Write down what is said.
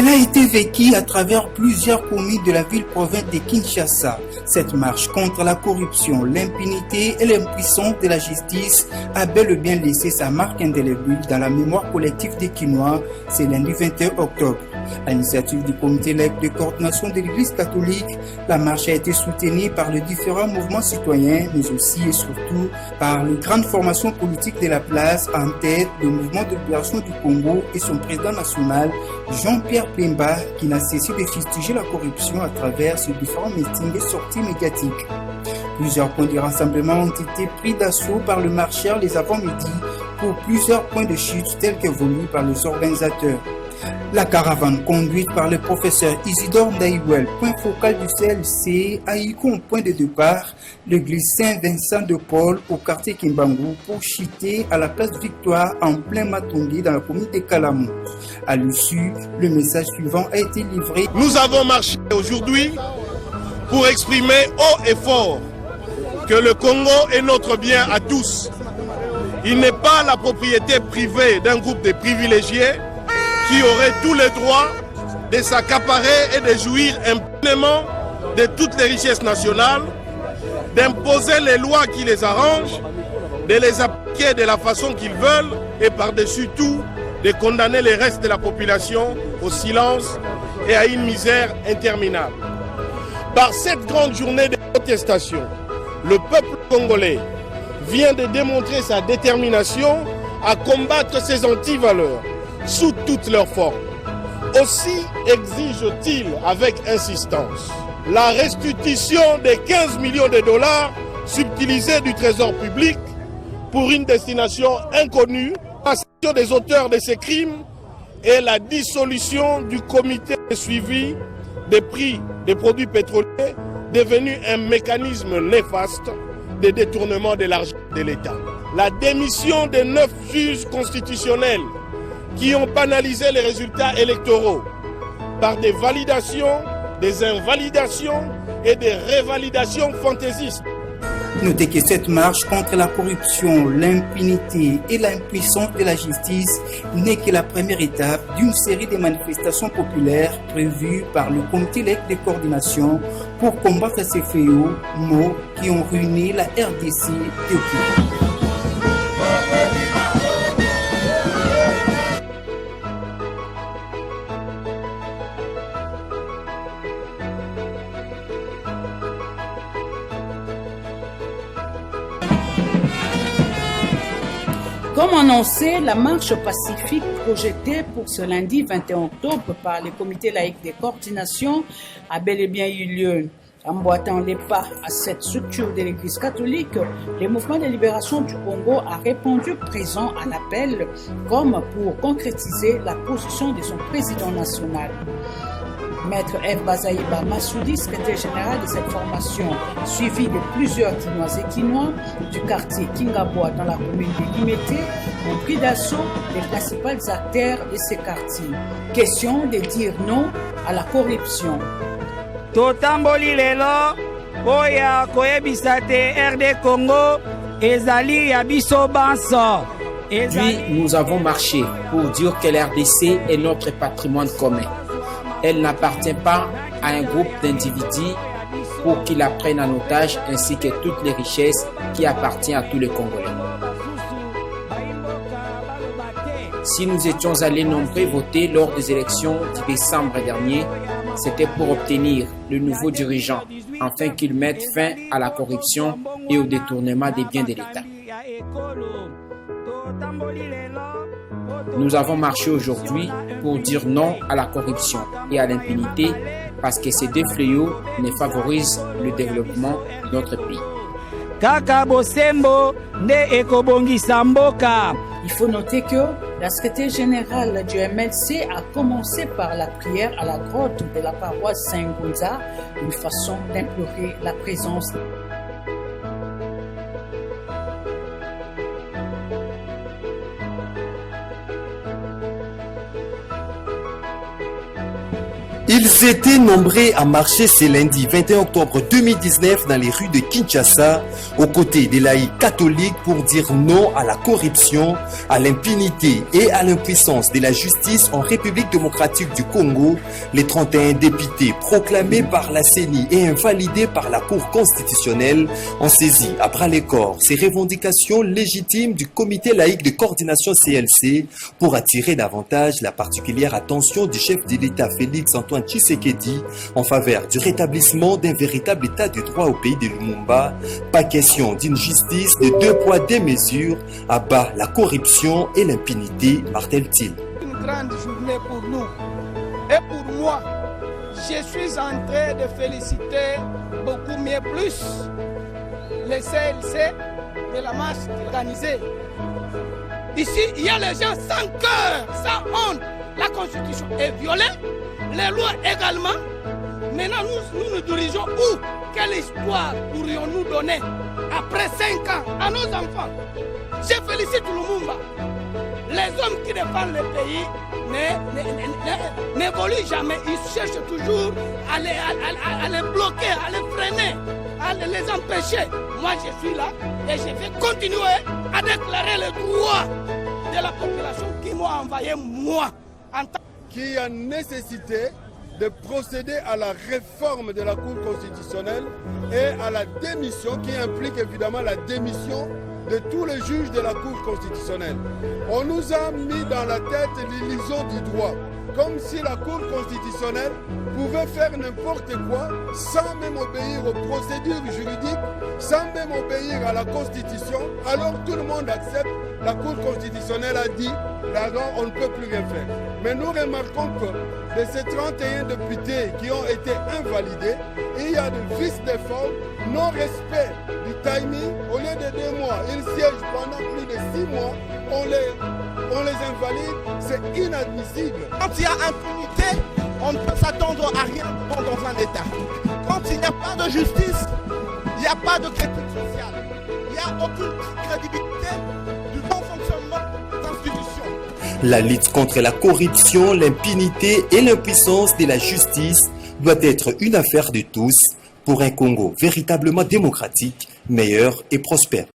Elle a été vécue à travers plusieurs communes de la ville-province de Kinshasa. Cette marche contre la corruption, l'impunité et l'impuissance de la justice a bel et bien laissé sa marque indélébile dans la mémoire collective des Kinois ce lundi 21 octobre. À l'initiative du comité de coordination de l'Église catholique, la marche a été soutenue par les différents mouvements citoyens, mais aussi et surtout par les grandes formations politiques de la place, en tête le mouvement de libération du Congo et son président national, Jean-Pierre Pemba, qui n'a cessé de fustiger la corruption à travers ses différents meetings et sorties médiatiques. Plusieurs points de rassemblement ont été pris d'assaut par le marcheur les avant-midi pour plusieurs points de chute tels que voulus par les organisateurs. La caravane conduite par le professeur Isidore Ndaïwel, point focal du CLC, a eu comme point de départ l'église Saint-Vincent de Paul au quartier Kimbangu pour chuter à la place Victoire en plein Matongé dans la commune de Kalamou. À l'issue, le message suivant a été livré. Nous avons marché aujourd'hui pour exprimer haut et fort que le Congo est notre bien à tous. Il n'est pas la propriété privée d'un groupe de privilégiés qui auraient tous les droits de s'accaparer et de jouir impunément de toutes les richesses nationales, d'imposer les lois qui les arrangent, de les appliquer de la façon qu'ils veulent et par-dessus tout, de condamner le reste de la population au silence et à une misère interminable. Par cette grande journée de protestation, le peuple congolais vient de démontrer sa détermination à combattre ces antivaleurs sous toutes leurs formes. Aussi exige-t-il avec insistance la restitution des 15 millions de dollars subtilisés du trésor public pour une destination inconnue, la sanction des auteurs de ces crimes et la dissolution du comité de suivi des prix des produits pétroliers devenu un mécanisme néfaste de détournement de l'argent de l'État. La démission des 9 juges constitutionnels qui ont banalisé les résultats électoraux par des validations, des invalidations et des révalidations fantaisistes. Notez que cette marche contre la corruption, l'impunité et l'impuissance de la justice n'est que la première étape d'une série de manifestations populaires prévues par le comité de coordination pour combattre ces fléaux, maux qui ont ruiné la RDC depuis. Comme annoncé, la marche pacifique projetée pour ce lundi 21 octobre par le comité laïque de coordination a bel et bien eu lieu. Emboîtant les pas à cette structure de l'Église catholique, le mouvement de libération du Congo a répondu présent à l'appel comme pour concrétiser la position de son président national. Maître F. Bazaïba Massoudi, secrétaire général de cette formation, suivi de plusieurs Kinois et Kinois du quartier Kingaboa dans la commune de Limete, ont pris d'assaut les principales artères de ces quartiers. Question de dire non à la corruption. Totamboli lelo oya koyebisa te RD Congo ezali ya biso banso. Puis nous avons marché pour dire que l'RDC est notre patrimoine commun. Elle n'appartient pas à un groupe d'individus pour qu'ils la prennent en otage ainsi que toutes les richesses qui appartiennent à tous les Congolais. Si nous étions allés nombreux voter lors des élections du décembre dernier, c'était pour obtenir le nouveau dirigeant afin qu'il mette fin à la corruption et au détournement des biens de l'État. Nous avons marché aujourd'hui pour dire non à la corruption et à l'impunité parce que ces deux fléaux ne favorisent le développement de notre pays. Il faut noter que la secrétaire générale du MLC a commencé par la prière à la grotte de la paroisse Saint-Gonza, une façon d'implorer la présence. Ils étaient nombreux à marcher ce lundi 21 octobre 2019 dans les rues de Kinshasa, aux côtés des laïcs catholiques pour dire non à la corruption, à l'impunité et à l'impuissance de la justice en République démocratique du Congo. Les 31 députés proclamés par la CENI et invalidés par la Cour constitutionnelle ont saisi à bras-le-corps ces revendications légitimes du Comité laïque de coordination CLC pour attirer davantage la particulière attention du chef de l'État Félix Antoine Tshisekedi en faveur du rétablissement d'un véritable état de droit au pays de Lumumba. Pas question d'une justice de 2 poids 2 mesures, à bas la corruption et l'impunité, martèle-t-il. Une grande journée pour nous et pour moi. Je suis en train de féliciter beaucoup mieux plus les CLC de la marche organisée. Ici, il y a les gens sans cœur, sans honte. La Constitution est violée, les lois également. Maintenant, nous nous dirigeons où? Quelle histoire pourrions-nous donner après 5 ans à nos enfants? Je félicite Lumumba. Les hommes qui défendent le pays n'évoluent jamais. Ils cherchent toujours à les bloquer, à les freiner, à les empêcher. Moi, je suis là et je vais continuer à déclarer le droit de la population qui m'a envoyé moi. Qu'il y a nécessité de procéder à la réforme de la Cour constitutionnelle et à la démission qui implique évidemment la démission de tous les juges de la Cour constitutionnelle. On nous a mis dans la tête l'illusion du droit, comme si la Cour constitutionnelle pouvait faire n'importe quoi sans même obéir aux procédures juridiques, sans même obéir à la Constitution. Alors tout le monde accepte. La Cour constitutionnelle a dit, alors on ne peut plus rien faire. Mais nous remarquons que de ces 31 députés qui ont été invalidés, il y a de vices de forme, non-respect du timing. Au lieu de 2 mois, ils siègent pendant plus de 6 mois, on les invalide, c'est inadmissible. Quand il y a impunité, on ne peut s'attendre à rien dans un État. Quand il n'y a pas de justice, il n'y a pas de critique sociale. Il n'y a aucune crédibilité du bon fonctionnement des institutions. La lutte contre la corruption, l'impunité et l'impuissance de la justice doit être une affaire de tous pour un Congo véritablement démocratique, meilleur et prospère.